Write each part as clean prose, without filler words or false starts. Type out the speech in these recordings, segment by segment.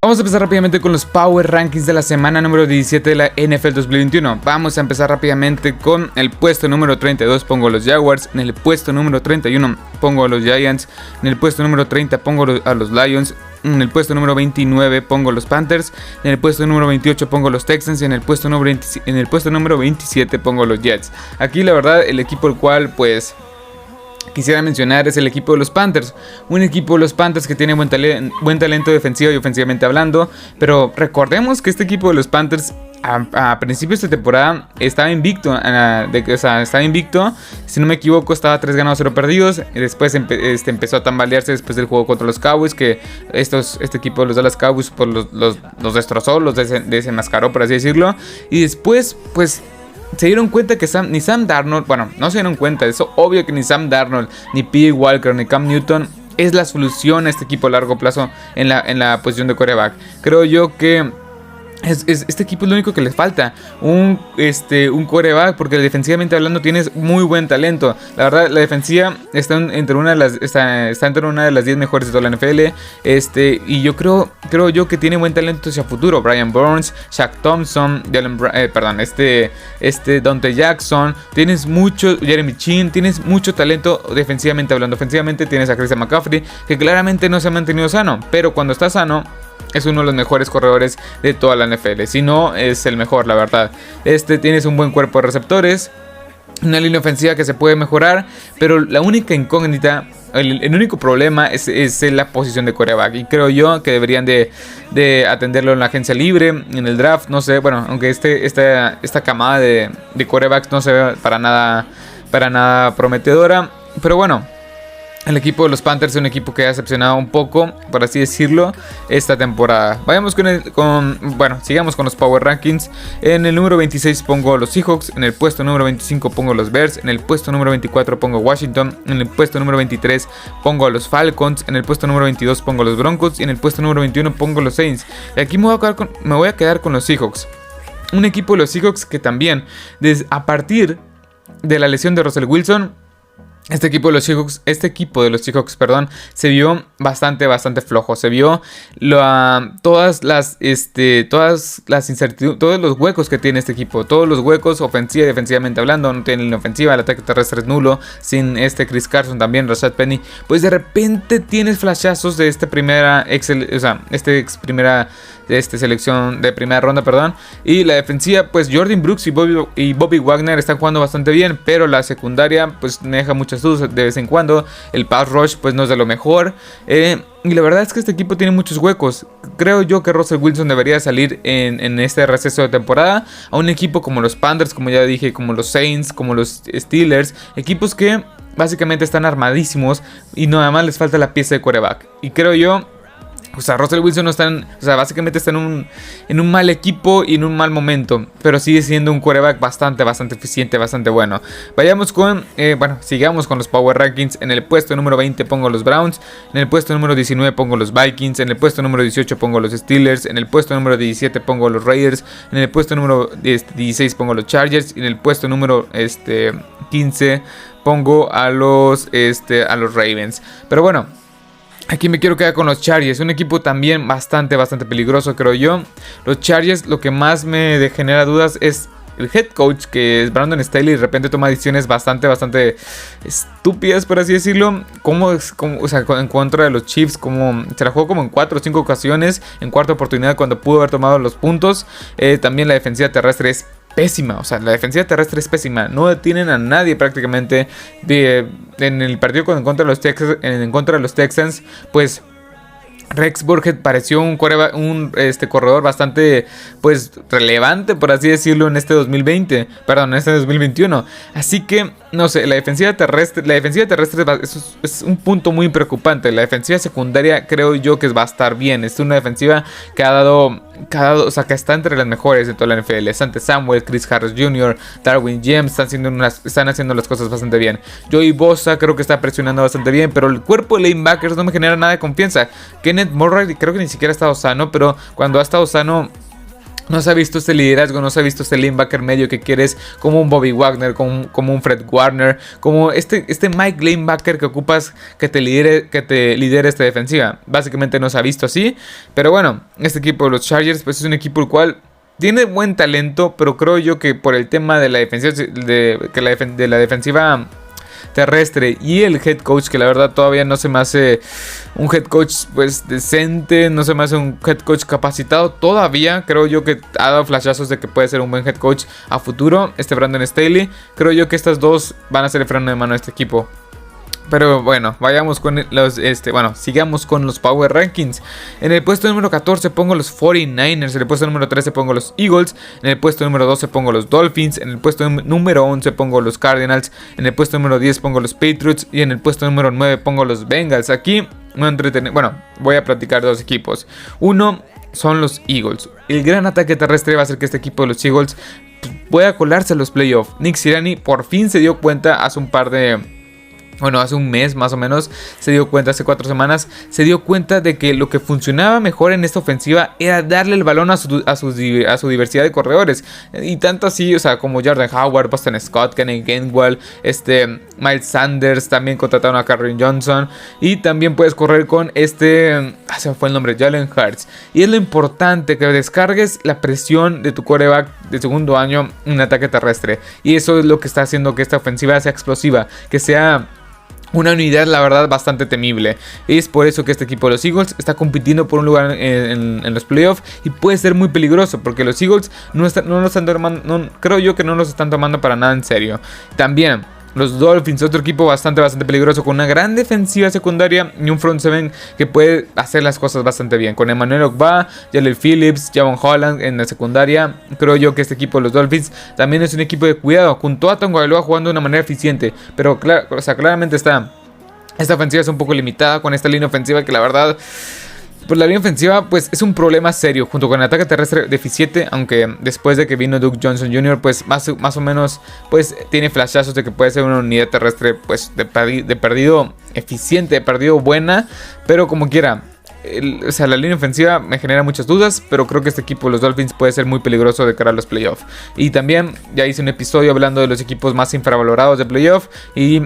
Vamos a empezar rápidamente con los Power Rankings de la semana número 17 de la NFL 2021. Vamos a empezar rápidamente con el puesto número 32, pongo los Jaguars. En el puesto número 31 pongo a los Giants. En el puesto número 30 pongo a los Lions. En el puesto número 29 pongo los Panthers. En el puesto número 28 pongo los Texans. Y en el puesto número 27 pongo los Jets. Aquí la verdad el equipo el cual pues quisiera mencionar es el equipo de los Panthers. Un equipo de los Panthers que tiene buen talento defensivo y ofensivamente hablando. Pero recordemos que este equipo de los Panthers a principios de temporada estaba invicto. Estaba invicto. Si no me equivoco, estaba 3 ganados, 0 perdidos. Y después empezó a tambalearse después del juego contra los Cowboys. Que este equipo de los Dallas Cowboys pues, los destrozó, los desenmascaró, por así decirlo. Y después, pues se dieron cuenta que ni Sam Darnold, bueno, no se dieron cuenta, es obvio que ni Sam Darnold, ni P.J. Walker, ni Cam Newton es la solución a este equipo a largo plazo en la posición de quarterback. Creo yo que este equipo es lo único que les falta, un quarterback, porque defensivamente hablando tienes muy buen talento. La verdad, la defensiva está entre una de las 10 mejores de toda la NFL. Y yo creo yo que tiene buen talento hacia futuro. Brian Burns, Shaq Thompson, Dante Jackson, tienes mucho, Jeremy Chin, tienes mucho talento defensivamente hablando. Ofensivamente tienes a Christian McCaffrey, que claramente no se ha mantenido sano, pero cuando está sano es uno de los mejores corredores de toda la NFL. Si no, es el mejor, la verdad. Tienes un buen cuerpo de receptores, una línea ofensiva que se puede mejorar, pero la única incógnita, el único problema es la posición de quarterback. Y creo yo que deberían de atenderlo en la agencia libre, en el draft, no sé. Bueno, aunque esta camada de quarterbacks no se ve para nada prometedora, pero bueno, el equipo de los Panthers es un equipo que ha decepcionado un poco, por así decirlo, esta temporada. Sigamos con los Power Rankings. En el número 26 pongo los Seahawks. En el puesto número 25 pongo los Bears. En el puesto número 24 pongo Washington. En el puesto número 23 pongo a los Falcons. En el puesto número 22 pongo los Broncos. Y en el puesto número 21 pongo los Saints. Y aquí me voy a quedar con los Seahawks. Un equipo de los Seahawks que también, a partir de la lesión de Russell Wilson, Este equipo de los Seahawks, se vio bastante flojo. Se vio todas las incertidumbres, todos los huecos que tiene este equipo. Todos los huecos, ofensiva y defensivamente hablando. No tiene línea ofensiva, el ataque terrestre es nulo. Sin Chris Carson también, Rashad Penny. Pues de repente tienes flashazos de selección de primera ronda, Y la defensiva, pues Jordan Brooks y Bobby Wagner están jugando bastante bien, pero la secundaria pues me deja muchas dudas de vez en cuando. El pass rush pues no es de lo mejor. Y la verdad es que este equipo tiene muchos huecos. Creo yo que Russell Wilson debería salir en este receso de temporada a un equipo como los Panthers, como ya dije, como los Saints, como los Steelers, equipos que básicamente están armadísimos y nada más les falta la pieza de quarterback. Y creo yo, Russell Wilson no está básicamente está en un mal equipo y en un mal momento, pero sigue siendo un quarterback bastante eficiente, bastante bueno. Sigamos con los Power Rankings. En el puesto número 20 pongo los Browns. En el puesto número 19 pongo los Vikings. En el puesto número 18 pongo los Steelers. En el puesto número 17 pongo los Raiders. En el puesto número 16 pongo los Chargers. Y en el puesto número 15 pongo a los Ravens. Pero bueno, aquí me quiero quedar con los Chargers, un equipo también bastante peligroso, creo yo. Los Chargers, lo que más me genera dudas es el head coach, que es Brandon Staley, y de repente toma decisiones bastante estúpidas, por así decirlo. En contra de los Chiefs, como se la jugó como en 4 o 5 ocasiones, en cuarta oportunidad cuando pudo haber tomado los puntos. También la defensiva terrestre es pésima, la defensiva terrestre es pésima. No detienen a nadie prácticamente. En el partido en contra de los Texans, pues Rex Burkhead pareció un corredor bastante relevante, por así decirlo, en este 2021. Así que no sé, la defensiva terrestre es un punto muy preocupante. La defensiva secundaria creo yo que va a estar bien. Es una defensiva que que está entre las mejores de toda la NFL. Sante Samuel, Chris Harris Jr., Darwin James están haciendo las cosas bastante bien. Joey Bosa creo que está presionando bastante bien, pero el cuerpo de linebackers no me genera nada de confianza. Kenneth Murray creo que ni siquiera ha estado sano, pero cuando ha estado sano No se ha visto este liderazgo, no se ha visto este linebacker medio que quieres, como un Bobby Wagner, como un Fred Warner, como este Mike linebacker que ocupas que te lidere esta defensiva. Básicamente no se ha visto así, pero bueno, este equipo de los Chargers pues es un equipo el cual tiene buen talento, pero creo yo que por el tema de la defensiva, de la defensiva terrestre y el head coach, que la verdad todavía no se me hace un head coach pues decente, no se me hace un head coach capacitado todavía. Creo yo que ha dado flashazos de que puede ser un buen head coach a futuro, Brandon Staley. Creo yo que estas dos van a ser el freno de mano de este equipo. Pero bueno, vayamos con sigamos con los Power Rankings. En el puesto número 14 pongo los 49ers. En el puesto número 13 pongo los Eagles. En el puesto número 12 pongo los Dolphins. En el puesto número 11 pongo los Cardinals. En el puesto número 10 pongo los Patriots. Y en el puesto número 9 pongo los Bengals. Aquí voy a platicar de dos equipos. Uno son los Eagles. El gran ataque terrestre va a hacer que este equipo de los Eagles pueda colarse a los playoffs. Nick Sirianni por fin se dio cuenta hace un mes más o menos, se dio cuenta, hace 4 semanas, se dio cuenta de que lo que funcionaba mejor en esta ofensiva era darle el balón a su diversidad de corredores. Y tanto así, o sea, como Jordan Howard, Boston Scott, Kenny Gainwell, Miles Sanders, también contrataron a Kerryon Johnson. Y también puedes correr con se me fue el nombre, Jalen Hurts. Y es lo importante, que descargues la presión de tu quarterback de segundo año en ataque terrestre. Y eso es lo que está haciendo que esta ofensiva sea explosiva, que sea una unidad, la verdad, bastante temible. Es por eso que este equipo de los Eagles está compitiendo por un lugar en los playoffs y puede ser muy peligroso, porque los Eagles creo yo que no los están tomando para nada en serio. También los Dolphins, otro equipo bastante peligroso, con una gran defensiva secundaria y un front seven que puede hacer las cosas bastante bien. Con Emmanuel Ogbah, Jaleel Phillips, Javon Holland en la secundaria. Creo yo que este equipo de los Dolphins también es un equipo de cuidado, junto a Tagovailoa jugando de una manera eficiente. Pero claramente esta ofensiva es un poco limitada con esta línea ofensiva que la verdad... Pues la línea ofensiva pues es un problema serio, junto con el ataque terrestre deficiente, aunque después de que vino Duke Johnson Jr. pues más o menos pues tiene flashazos de que puede ser una unidad terrestre pues de perdido eficiente, de perdido buena, pero como quiera. La línea ofensiva me genera muchas dudas, pero creo que este equipo, los Dolphins, puede ser muy peligroso de cara a los playoffs. Y también ya hice un episodio hablando de los equipos más infravalorados de playoffs y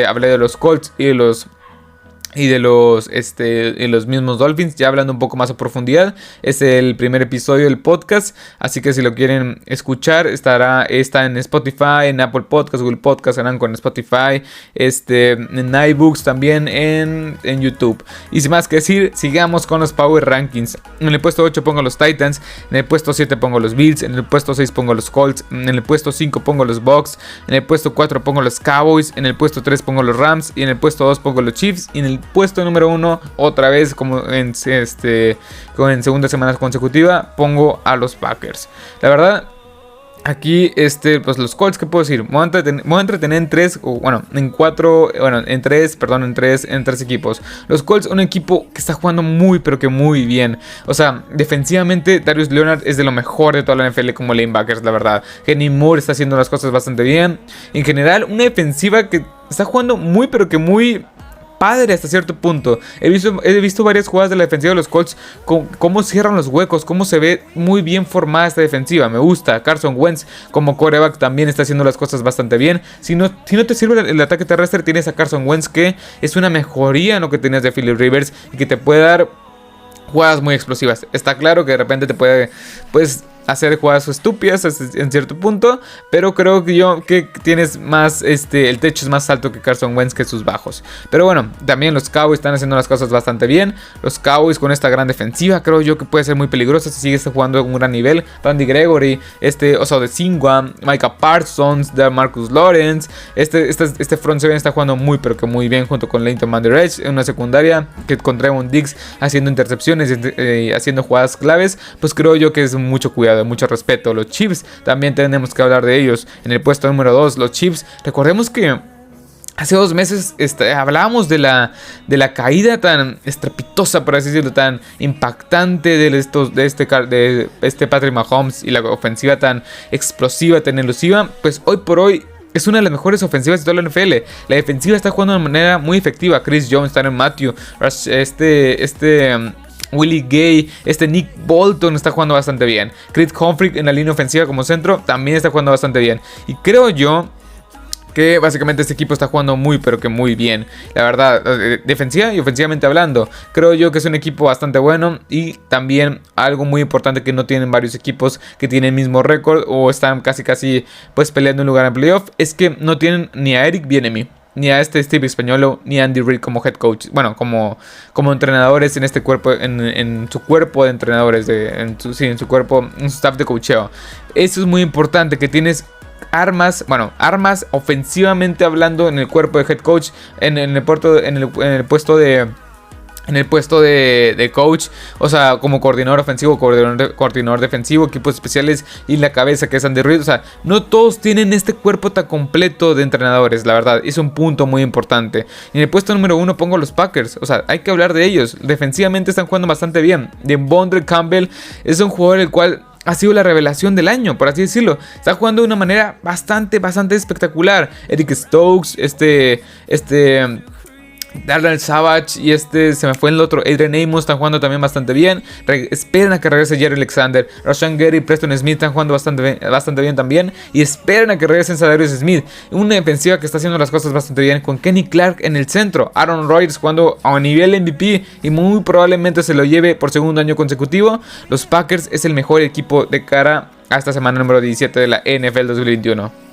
hablé de los Colts y de los mismos Dolphins, ya hablando un poco más a profundidad. Es el primer episodio del podcast, así que si lo quieren escuchar está en Spotify, en Apple Podcasts, Google Podcasts, en Anchor, en Spotify, en iBooks, también en YouTube. Y sin más que decir, sigamos con los Power Rankings. En el puesto 8 pongo los Titans, en el puesto 7 pongo los Bills, en el puesto 6 pongo los Colts, en el puesto 5 pongo los Bucks, en el puesto 4 pongo los Cowboys, en el puesto 3 pongo los Rams y en el puesto 2 pongo los Chiefs. Y en el puesto número 1, otra vez como en segundas semanas consecutiva, pongo a los Packers. La verdad, aquí pues los Colts, ¿qué puedo decir? Me voy a entretener en tres equipos. Los Colts, un equipo que está jugando muy pero que muy bien. O sea, defensivamente Darius Leonard es de lo mejor de toda la NFL como linebackers, la verdad. Kenny Moore está haciendo las cosas bastante bien. En general, una defensiva que está jugando muy pero que muy padre hasta cierto punto. He visto varias jugadas de la defensiva de los Colts, cómo cierran los huecos, cómo se ve muy bien formada esta defensiva. Me gusta. Carson Wentz como quarterback también está haciendo las cosas bastante bien. Si no te sirve el ataque terrestre, tienes a Carson Wentz, que es una mejoría en lo que tenías de Philip Rivers y que te puede dar jugadas muy explosivas. Está claro que de repente te puede hacer jugadas estúpidas en cierto punto, pero creo que tienes más, el techo es más alto que Carson Wentz, que sus bajos. Pero bueno, también los Cowboys están haciendo las cosas bastante bien. Los Cowboys con esta gran defensiva, creo yo que puede ser muy peligrosa si sigues jugando a un gran nivel. Randy Gregory, Oso de Singua, Micah Parsons, Marcus Lawrence, este front seven está jugando muy pero que muy bien, junto con Leighton Vander Esch en una secundaria, que con Trevon Diggs haciendo intercepciones, haciendo jugadas claves. Pues creo yo que es mucho cuidado, de mucho respeto. Los Chiefs, también tenemos que hablar de ellos. En el puesto número 2, los Chiefs. Recordemos que hace 2 meses hablábamos de la caída tan estrepitosa, por así decirlo, tan impactante de Patrick Mahomes, y la ofensiva tan explosiva, tan elusiva. Pues hoy por hoy es una de las mejores ofensivas de toda la NFL. La defensiva está jugando de manera muy efectiva. Chris Jones, Tyrann Mathieu, Willie Gay, Nick Bolton está jugando bastante bien. Creed Humphrey en la línea ofensiva como centro también está jugando bastante bien. Y creo yo que básicamente este equipo está jugando muy pero que muy bien. La verdad, defensiva y ofensivamente hablando, creo yo que es un equipo bastante bueno. Y también algo muy importante que no tienen varios equipos que tienen el mismo récord o están casi pues peleando un lugar en playoff, es que no tienen ni a Eric Bieniemy, ni a Steve Spagnuolo, ni a Andy Reid como head coach. Bueno, como entrenadores en este cuerpo, en su cuerpo de entrenadores, en su cuerpo, en su staff de coacheo. Eso es muy importante, que tienes armas ofensivamente hablando en el cuerpo de head coach, en el puesto de coach, o sea, como coordinador ofensivo, coordinador defensivo, equipos especiales y la cabeza que es Andy Reid. O sea, no todos tienen este cuerpo tan completo de entrenadores, la verdad, es un punto muy importante. Y en el puesto número 1 pongo a los Packers, o sea, hay que hablar de ellos. Defensivamente están jugando bastante bien. Devondre Campbell es un jugador el cual ha sido la revelación del año, por así decirlo. Está jugando de una manera bastante espectacular. Eric Stokes, Darnell Savage y se me fue el otro, Adrian Amos, están jugando también bastante bien. Esperan a que regrese Jerry Alexander. Rashan Gary y Preston Smith están jugando bastante bien también. Y esperan a que regresen Zadarius Smith. Una defensiva que está haciendo las cosas bastante bien, con Kenny Clark en el centro. Aaron Rodgers jugando a nivel MVP y muy probablemente se lo lleve por segundo año consecutivo. Los Packers es el mejor equipo de cara a esta semana número 17 de la NFL 2021.